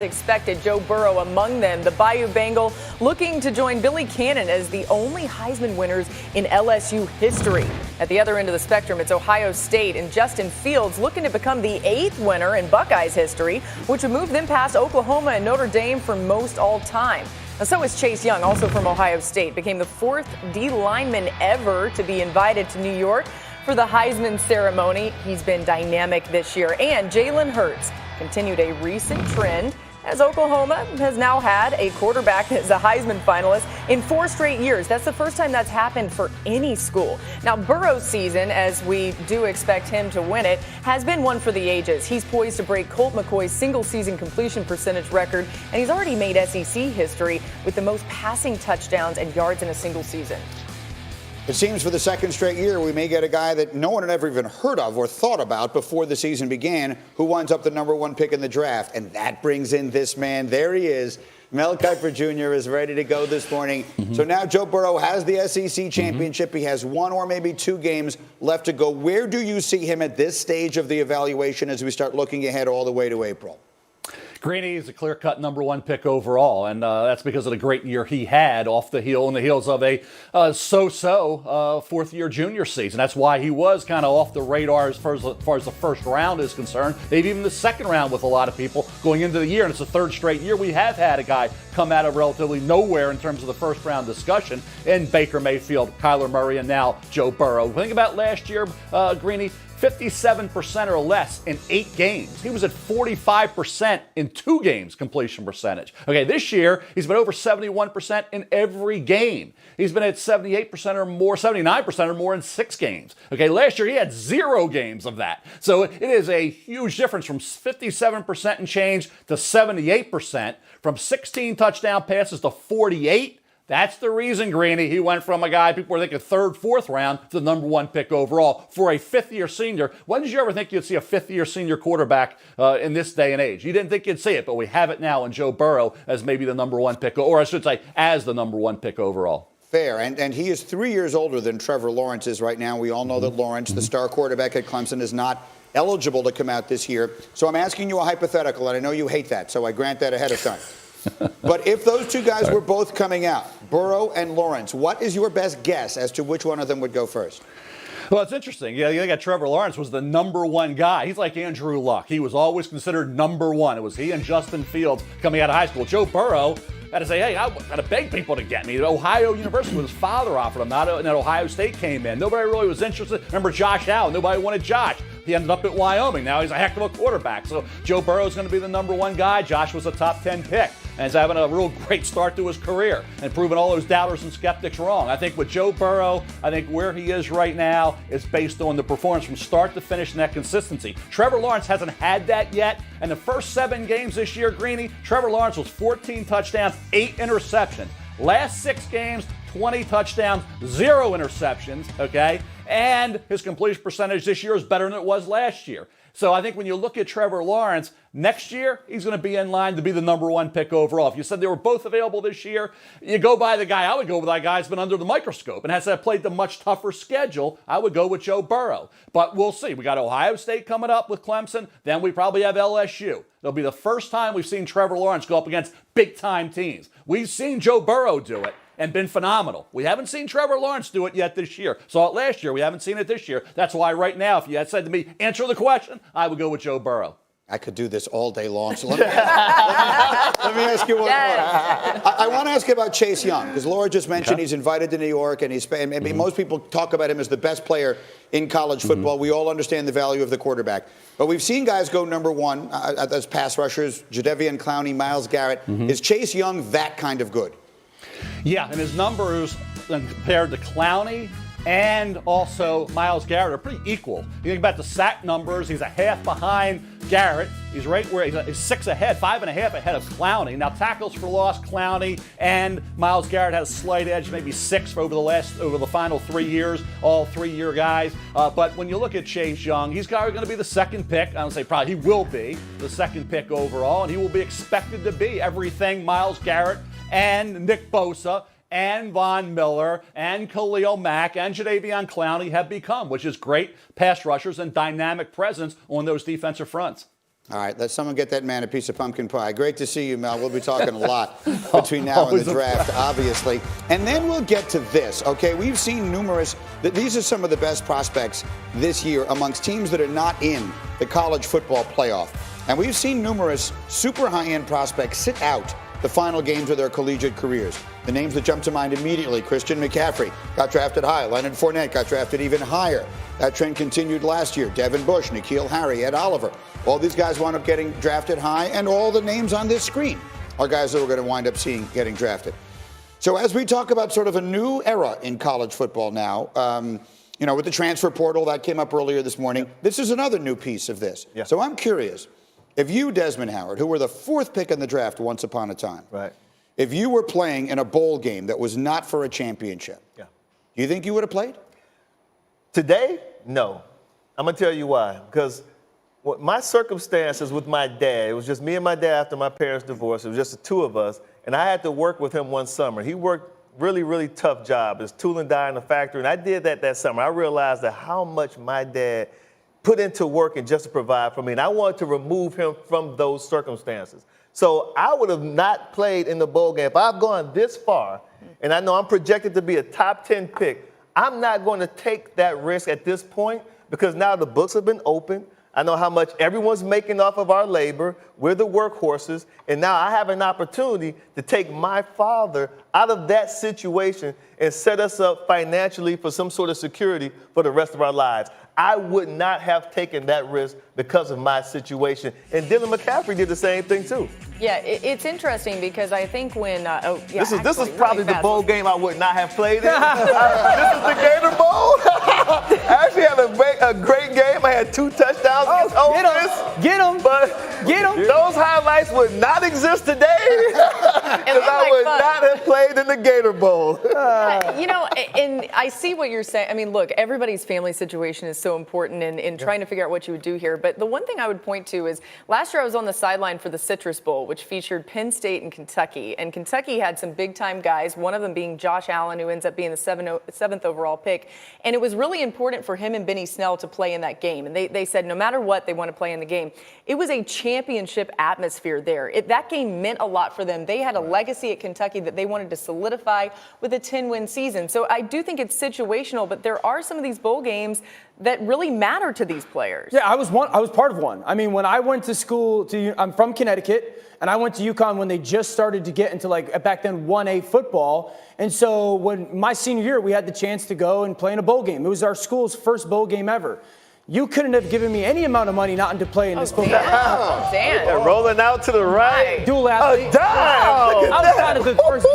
Expected, Joe Burrow among them. The Bayou Bengal looking to join Billy Cannon as the only Heisman winners in LSU history. At the other end of the spectrum, it's Ohio State and Justin Fields looking to become the 8th winner in Buckeyes history, which would move them past Oklahoma and Notre Dame for most all time. And so is Chase Young, also from Ohio State, became the 4th D lineman ever to be invited to New York for the Heisman ceremony. He's been dynamic this year. And Jalen Hurts continued a recent trend, as Oklahoma has now had a quarterback as a Heisman finalist in 4 straight years. That's the first time that's happened for any school. Now, Burrow's season, as we do expect him to win it, has been one for the ages. He's poised to break Colt McCoy's single-season completion percentage record, and he's already made SEC history with the most passing touchdowns and yards in a single season. It seems for the 2nd straight year, we may get a guy that no one had ever even heard of or thought about before the season began, who winds up the #1 pick in the draft. And that brings in this man. There he is. Mel Kiper Jr. is ready to go this morning. So now Joe Burrow has the SEC championship. He has 1 or maybe 2 games left to go. Where do you see him at this stage of the evaluation as we start looking ahead all the way to April? Greeny is a clear-cut #1 pick overall, and that's because of the great year he had on the heels of a so-so fourth-year junior season. That's why he was kind of off the radar as far as the first round is concerned, maybe even the second round with a lot of people going into the year. And it's the 3rd straight year we have had a guy come out of relatively nowhere in terms of the first-round discussion in Baker Mayfield, Kyler Murray, and now Joe Burrow. Think about last year, Greeny. 57% or less in 8 games. He was at 45% in 2 games completion percentage. Okay, this year, he's been over 71% in every game. He's been at 78% or more, 79% or more in 6 games. Okay, last year he had 0 games of that. So it is a huge difference from 57% and change to 78%, from 16 touchdown passes to 48. That's the reason, Greeny, he went from a guy people were thinking 3rd, 4th round to the #1 pick overall for a 5th-year senior. When did you ever think you'd see a 5th-year senior quarterback in this day and age? You didn't think you'd see it, but we have it now in Joe Burrow as maybe the #1 pick, or I should say as the #1 pick overall. Fair, and he is 3 years older than Trevor Lawrence is right now. We all know that Lawrence, the star quarterback at Clemson, is not eligible to come out this year. So I'm asking you a hypothetical, and I know you hate that, so I grant that ahead of time. But if those 2 guys were both coming out, Burrow and Lawrence, what is your best guess as to which one of them would go first? Well, it's interesting. Yeah, you got Trevor Lawrence was the #1 guy. He's like Andrew Luck. He was always considered #1. It was he and Justin Fields coming out of high school. Joe Burrow had to say, hey, I got to beg people to get me. Ohio University, with his father offered him, and then Ohio State came in. Nobody really was interested. Remember Josh Allen? Nobody wanted Josh. He ended up at Wyoming. Now he's a heck of a quarterback. So Joe Burrow's going to be the #1 guy. Josh was a top 10 pick. And he's having a real great start to his career and proving all those doubters and skeptics wrong. I think with Joe Burrow, I think where he is right now is based on the performance from start to finish and that consistency. Trevor Lawrence hasn't had that yet. And the first 7 games this year, Greeny, Trevor Lawrence was 14 touchdowns, 8 interceptions. Last 6 games, 20 touchdowns, 0 interceptions, okay? And his completion percentage this year is better than it was last year. So I think when you look at Trevor Lawrence, next year, he's going to be in line to be the #1 pick overall. If you said they were both available this year, you go by the guy. I would go with that guy who's been under the microscope and has played the much tougher schedule. I would go with Joe Burrow. But we'll see. We got Ohio State coming up with Clemson. Then we probably have LSU. It'll be the first time we've seen Trevor Lawrence go up against big-time teams. We've seen Joe Burrow do it and been phenomenal. We haven't seen Trevor Lawrence do it yet this year. Saw it last year. We haven't seen it this year. That's why right now, if you had said to me, answer the question, I would go with Joe Burrow. I could do this all day long. So let me ask you one more. I want to ask you about Chase Young, because Laura just mentioned he's invited to New York, and most people talk about him as the best player in college football. We all understand the value of the quarterback. But we've seen guys go #1 as pass rushers, Jadeveon Clowney, Myles Garrett. Is Chase Young that kind of good? Yeah, and his numbers compared to Clowney and also Myles Garrett are pretty equal. You think about the sack numbers, he's a half behind Garrett. He's right where he's 6 ahead, 5.5 ahead of Clowney. Now tackles for loss, Clowney and Myles Garrett has a slight edge, maybe 6 over the final 3 years, all 3-year guys. But when you look at Chase Young, he's going to be the 2nd pick. I don't say probably, he will be the 2nd pick overall, and he will be expected to be everything Myles Garrett and Nick Bosa and Von Miller and Khalil Mack and Jadeveon Clowney have become, which is great pass rushers and dynamic presence on those defensive fronts. All right, let someone get that man a piece of pumpkin pie. Great to see you, Mel. We'll be talking a lot between now and the draft, obviously. And then we'll get to this, okay? We've seen these are some of the best prospects this year amongst teams that are not in the college football playoff. And we've seen numerous super high-end prospects sit out the final games of their collegiate careers. The names that jump to mind immediately: Christian McCaffrey got drafted high. Leonard Fournette got drafted even higher. That trend continued last year. Devin Bush, N'Keal Harry, Ed Oliver. All these guys wound up getting drafted high, and all the names on this screen are guys that we're going to wind up seeing getting drafted. So as we talk about sort of a new era in college football now, with the transfer portal that came up earlier this morning, this is another new piece of this. Yeah. So I'm curious, if you, Desmond Howard, who were the 4th pick in the draft once upon a time, Right. if you were playing in a bowl game that was not for a championship, Yeah. do you think you would have played? Today, no. I'm going to tell you why. Because my circumstances with my dad, it was just me and my dad after my parents' divorce. It was just the two of us. And I had to work with him one summer. He worked really, really tough job. His tool and die in the factory. And I did that summer. I realized that how much my dad put into work and just to provide for me. And I wanted to remove him from those circumstances. So I would have not played in the bowl game. If I've gone this far, and I know I'm projected to be a top 10 pick, I'm not going to take that risk at this point because now the books have been opened. I know how much everyone's making off of our labor. We're the workhorses. And now I have an opportunity to take my father out of that situation and set us up financially for some sort of security for the rest of our lives. I would not have taken that risk because of my situation. And Dylan McCaffrey did the same thing too. Yeah, it's interesting because I think when this is probably the bowl game I would not have played in. This is the Gator Bowl. I actually had a great game. I had 2 touchdowns against Ole Miss. Get him! But those highlights would not exist today because I would not have played in the Gator Bowl. And I see what you're saying. I mean, look, everybody's family situation is so important in trying to figure out what you would do here. But the one thing I would point to is last year I was on the sideline for the Citrus Bowl, which featured Penn State and Kentucky. And Kentucky had some big-time guys, one of them being Josh Allen, who ends up being the 7th overall pick. And it was really important for him and Benny Snell to play in that game. And they said no matter what, they want to play in the game. It was a championship atmosphere there. That game meant a lot for them. They had a legacy at Kentucky that they wanted to solidify with a 10-win season. So I do think it's situational, but there are some of these bowl games that really matter to these players. Yeah, I was part of one. I mean, when I went to school, I'm from Connecticut, and I went to UConn when they just started to get into back then 1A football. And so when my senior year, we had the chance to go and play in a bowl game. It was our school's first bowl game ever. You couldn't have given me any amount of money not to play in this bowl game. Dan. Yeah, rolling out to the right. Dual athlete. A dime. I was kind of the first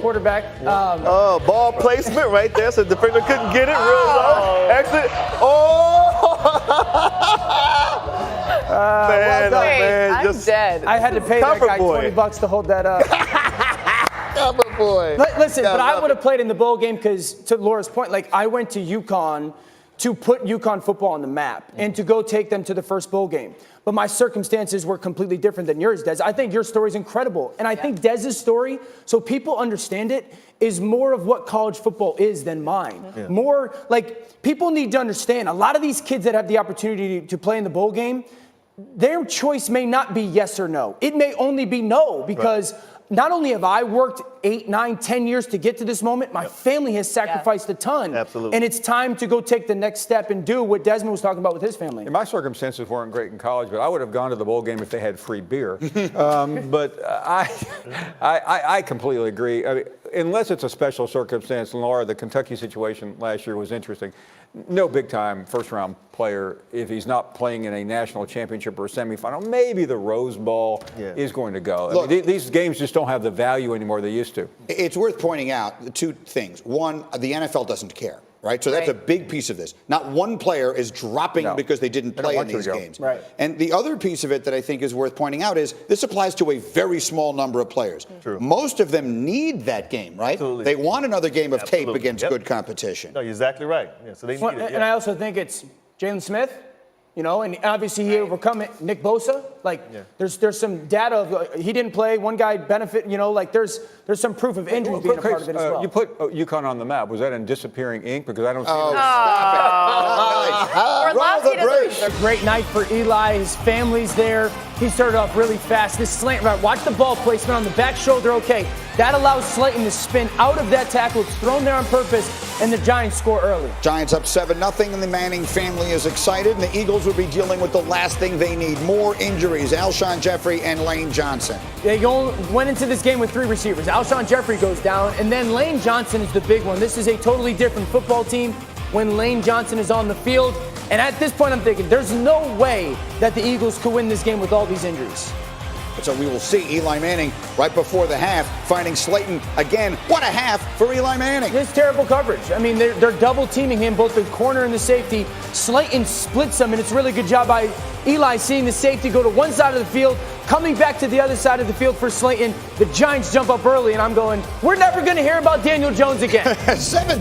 quarterback. Ball placement right there, so the defender couldn't get it. Real low. Exit. Man, I'm dead. I had to pay that guy boy. $20 to hold that up. Cover boy. Listen, but I would have played in the bowl game because, to Laura's point, I went to UConn to put UConn football on the map and to go take them to the first bowl game. But my circumstances were completely different than yours, Des. I think your story is incredible. And I think Dez's story, so people understand it, is more of what college football is than mine. Yeah. More people need to understand, a lot of these kids that have the opportunity to play in the bowl game, their choice may not be yes or no. It may only be no because not only have I worked 8, 9, 10 years to get to this moment, my family has sacrificed a ton. Absolutely. And it's time to go take the next step and do what Desmond was talking about with his family. My circumstances weren't great in college, but I would have gone to the bowl game if they had free beer. But I completely agree. I mean, unless it's a special circumstance, Laura, the Kentucky situation last year was interesting. No big-time first-round player, if he's not playing in a national championship or a semifinal, maybe the Rose Bowl is going to go. Look, these games just don't have the value anymore they used to. It's worth pointing out 2 things. One, the NFL doesn't care, right? So that's a big piece of this. Not one player is dropping because they didn't play in these games. Right. And the other piece of it that I think is worth pointing out is this applies to a very small number of players. True. Most of them need that game, right? Absolutely. They want another game of tape against good competition. No, you're exactly right. Yeah, so they need it. And I also think it's Jalen Smith, You know, and obviously he overcome it. Nick Bosa, there's some data of he didn't play. One guy benefit. You know, there's some proof of injury being a part of it as well. You put UConn on the map. Was that in disappearing ink? Because I don't see Oh, it. stop it. We're Roll the bridge. A great night for Eli. His family's there. He started off really fast. This slant route, watch the ball placement on the back shoulder. Okay, that allows Slayton to spin out of that tackle. It's thrown there on purpose, and the Giants score early. Giants up 7-0, and the Manning family is excited. And the Eagles will be dealing with the last thing they need: more injuries. Alshon Jeffrey and Lane Johnson. They went into this game with 3 receivers. Alshon Jeffrey goes down, and then Lane Johnson is the big one. This is a totally different football team when Lane Johnson is on the field. And at this point, I'm thinking there's no way that the Eagles could win this game with all these injuries. So we will see Eli Manning right before the half finding Slayton again. What a half for Eli Manning. It's terrible coverage. I mean, they're double teaming him, both the corner and the safety. Slayton splits them, and it's a really good job by Eli seeing the safety go to one side of the field, coming back to the other side of the field for Slayton. The Giants jump up early, and I'm going, we're never going to hear about Daniel Jones again. 7